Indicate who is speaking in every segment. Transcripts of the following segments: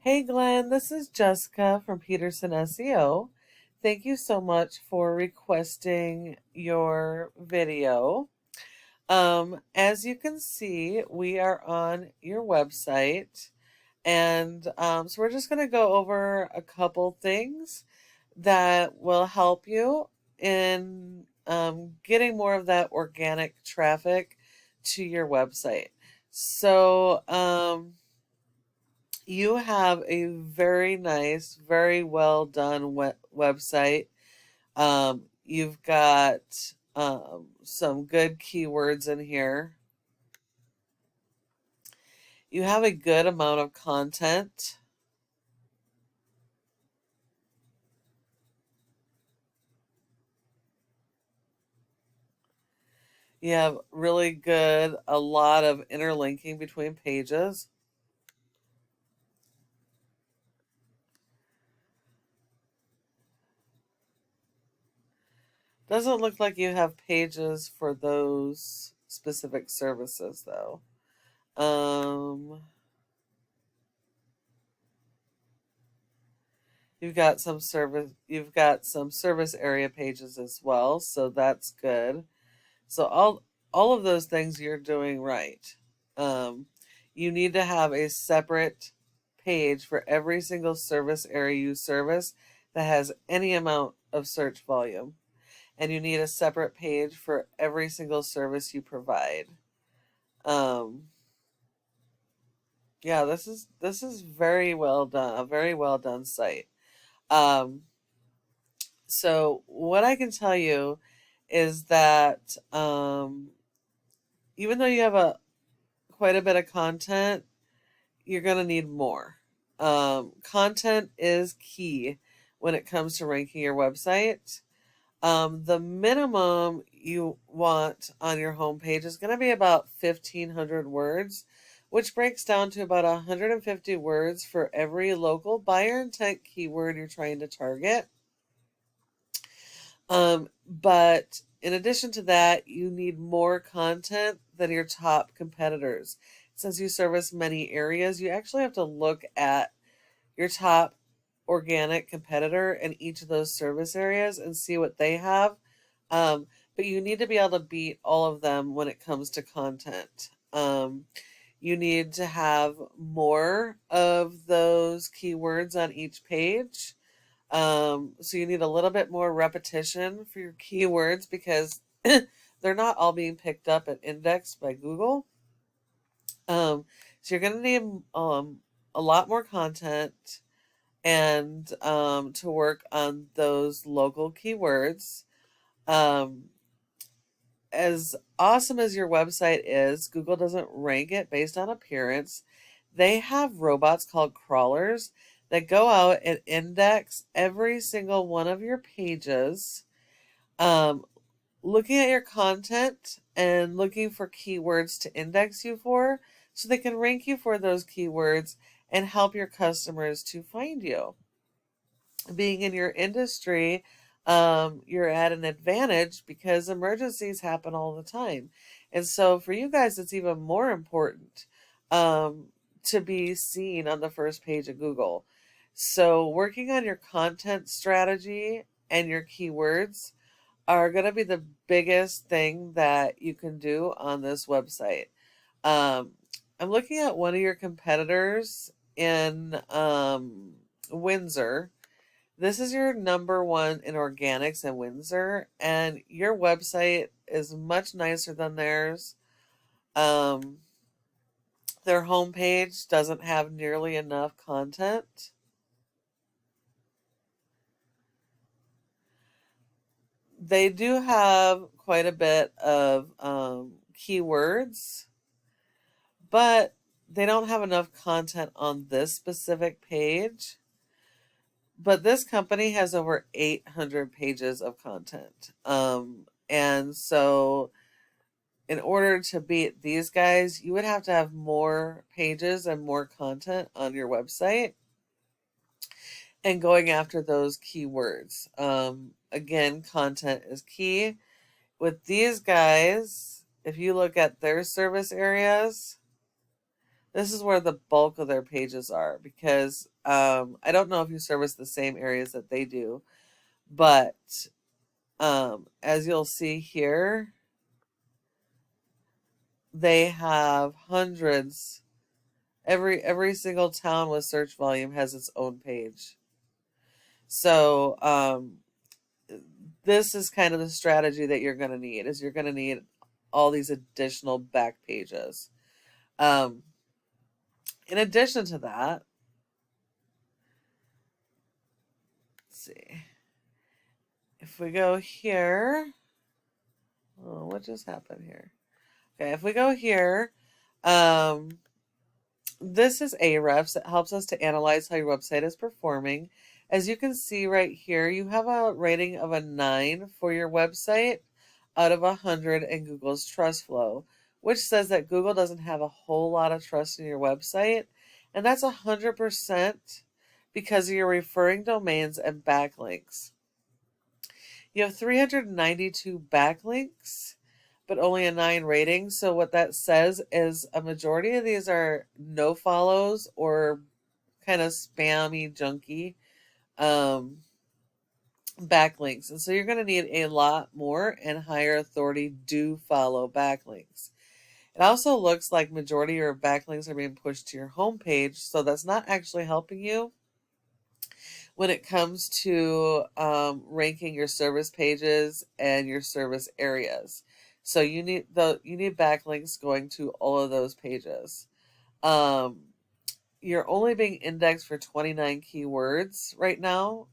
Speaker 1: Hey Glenn, this is Jessica from Peterson SEO. Thank you so much for requesting your video. As you can see, we are on your website, and so we're just going to go over a couple things that will help you in getting more of that organic traffic to your website. So, you have a very nice, very well done website. You've got some good keywords in here. You have a good amount of content. You have really good, a lot of interlinking between pages. Doesn't look like you have pages for those specific services though. Um, you've got some service area pages as well, so that's good. So all of those things you're doing right. Um, you need to have a separate page for every single service area you service that has any amount of search volume. And you need a separate page for every single service you provide. Um, yeah, this is very well done, a very well done site. Um, so what I can tell you is that even though you have a quite a bit of content, you're going to need more. Content is key when it comes to ranking your website. The minimum you want on your homepage is going to be about 1,500 words, which breaks down to about 150 words for every local buyer intent keyword you're trying to target. But in addition to that, you need more content than your top competitors. Since you service many areas, you actually have to look at your top organic competitor in each of those service areas and see what they have. But you need to be able to beat all of them when it comes to content. You need to have more of those keywords on each page. So you need a little bit more repetition for your keywords because they're not all being picked up and indexed by Google. So you're going to need a lot more content and to work on those local keywords. Um, as awesome as your website is, Google doesn't rank it based on appearance. They have robots called crawlers that go out and index every single one of your pages, um, looking at your content and looking for keywords to index you for so they can rank you for those keywords and help your customers to find you. Being in your industry, you're at an advantage because emergencies happen all the time. And so for you guys, it's even more important um, to be seen on the first page of Google. So working on your content strategy and your keywords are going to be the biggest thing that you can do on this website. Um, I'm looking at one of your competitors in Windsor. This is your number one in organics in Windsor, and your website is much nicer than theirs. Um, their homepage doesn't have nearly enough content. They do have quite a bit of keywords, but they don't have enough content on this specific page. But this company has over 800 pages of content. And so in order to beat these guys, you would have to have more pages and more content on your website and going after those keywords. Again, content is key. With these guys, if you look at their service areas, This is where the bulk of their pages are, because I don't know if you service the same areas that they do, but as you'll see here, they have hundreds. Every single town with search volume has its own page. So this is kind of the strategy that you're going to need. Is you're going to need all these additional back pages. In addition to that, let's see. If we go here, oh, what just happened here? Okay, if we go here, um, this is Ahrefs. It helps us to analyze how your website is performing. As you can see right here, you have a rating of a 9 for your website out of 100 in Google's trust flow, which says that Google doesn't have a whole lot of trust in your website. And that's 100% because of your referring domains and backlinks. You have 392 backlinks, but only a 9 rating. So what that says is a majority of these are no follows or kind of spammy, junky backlinks. And so you're going to need a lot more and higher authority do follow backlinks. It also looks like majority of your backlinks are being pushed to your homepage, so that's not actually helping you when it comes to ranking your service pages and your service areas. So you need backlinks going to all of those pages. You're only being indexed for 29 keywords right now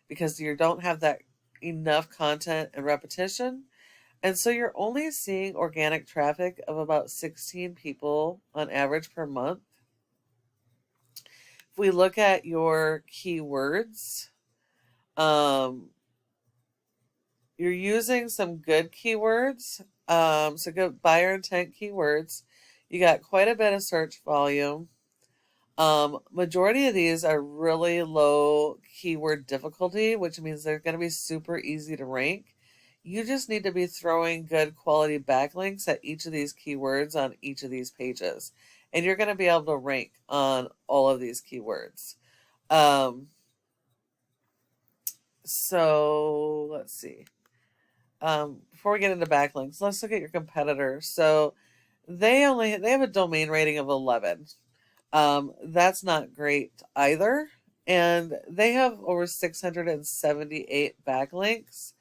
Speaker 1: because you don't have that enough content and repetition. And so you're only seeing organic traffic of about 16 people on average per month. If we look at your keywords, you're using some good keywords, so good buyer intent keywords. You got quite a bit of search volume. Majority of these are really low keyword difficulty, which means they're going to be super easy to rank. You just need to be throwing good quality backlinks at each of these keywords on each of these pages. And you're going to be able to rank on all of these keywords. So let's see. Before we get into backlinks, let's look at your competitors. So they have a domain rating of 11. That's not great either. And they have over 678 backlinks.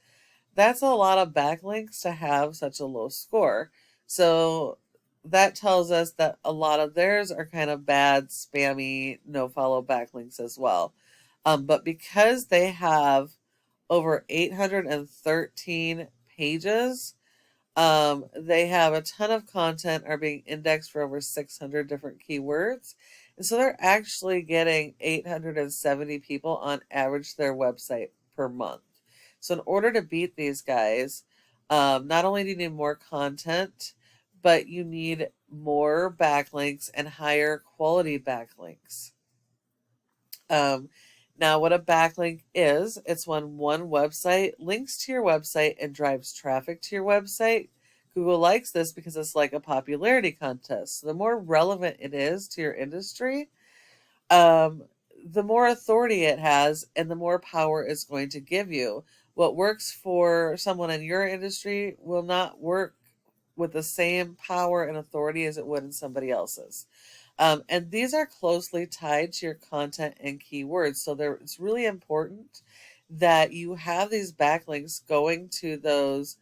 Speaker 1: That's a lot of backlinks to have such a low score. So that tells us that a lot of theirs are kind of bad, spammy, no follow backlinks as well. But because they have over 813 pages, they have a ton of content, are being indexed for over 600 different keywords. And so they're actually getting 870 people on average to their website per month. So in order to beat these guys, not only do you need more content, but you need more backlinks and higher quality backlinks. Now, what a backlink is, it's when one website links to your website and drives traffic to your website. Google likes this because it's like a popularity contest. So the more relevant it is to your industry, the more authority it has and the more power it's going to give you. What works for someone in your industry will not work with the same power and authority as it would in somebody else's. And these are closely tied to your content and keywords. So it's really important that you have these backlinks going to those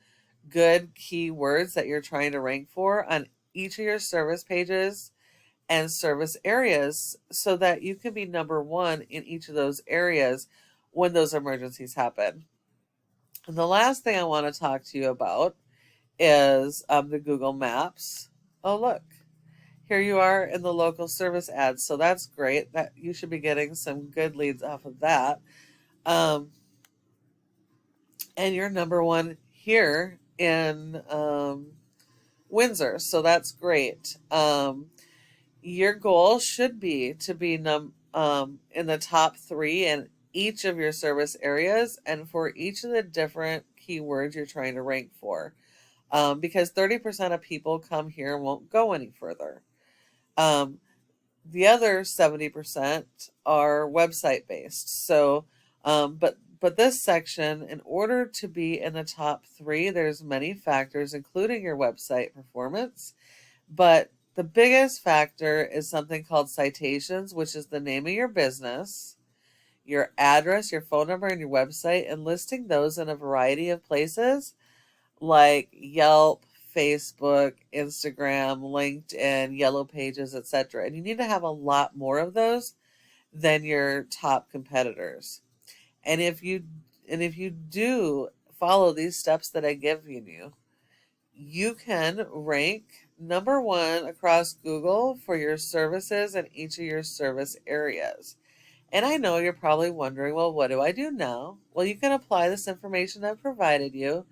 Speaker 1: good keywords that you're trying to rank for on each of your service pages and service areas so that you can be number one in each of those areas when those emergencies happen. And the last thing I want to talk to you about is the Google Maps. Oh, look. Here you are in the local service ads. So that's great. That you should be getting some good leads off of that. And you're number one here in Windsor. So that's great. Your goal should be to be in the top 3 in each of your service areas and for each of the different keywords you're trying to rank for. Because 30% of people come here and won't go any further. Um, the other 70% are website based. So, but this section, in order to be in the top three, there's many factors, including your website performance. But the biggest factor is something called citations, which is the name of your business, your address, your phone number, and your website, and listing those in a variety of places like Yelp, Facebook, Instagram, LinkedIn, Yellow Pages, etc. And you need to have a lot more of those than your top competitors. And if you do follow these steps that I give you, you can rank number one across Google for your services in each of your service areas. And I know you're probably wondering, well, what do I do now? Well, you can apply this information I've provided you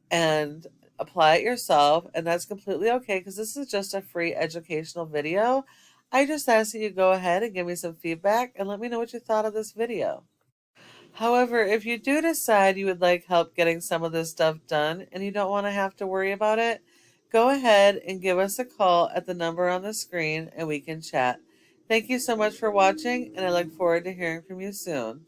Speaker 1: and apply it yourself, and that's completely okay because this is just a free educational video. I just ask that you go ahead and give me some feedback and let me know what you thought of this video. However, if you do decide you would like help getting some of this stuff done and you don't want to have to worry about it, go ahead and give us a call at the number on the screen and we can chat. Thank you so much for watching, and I look forward to hearing from you soon.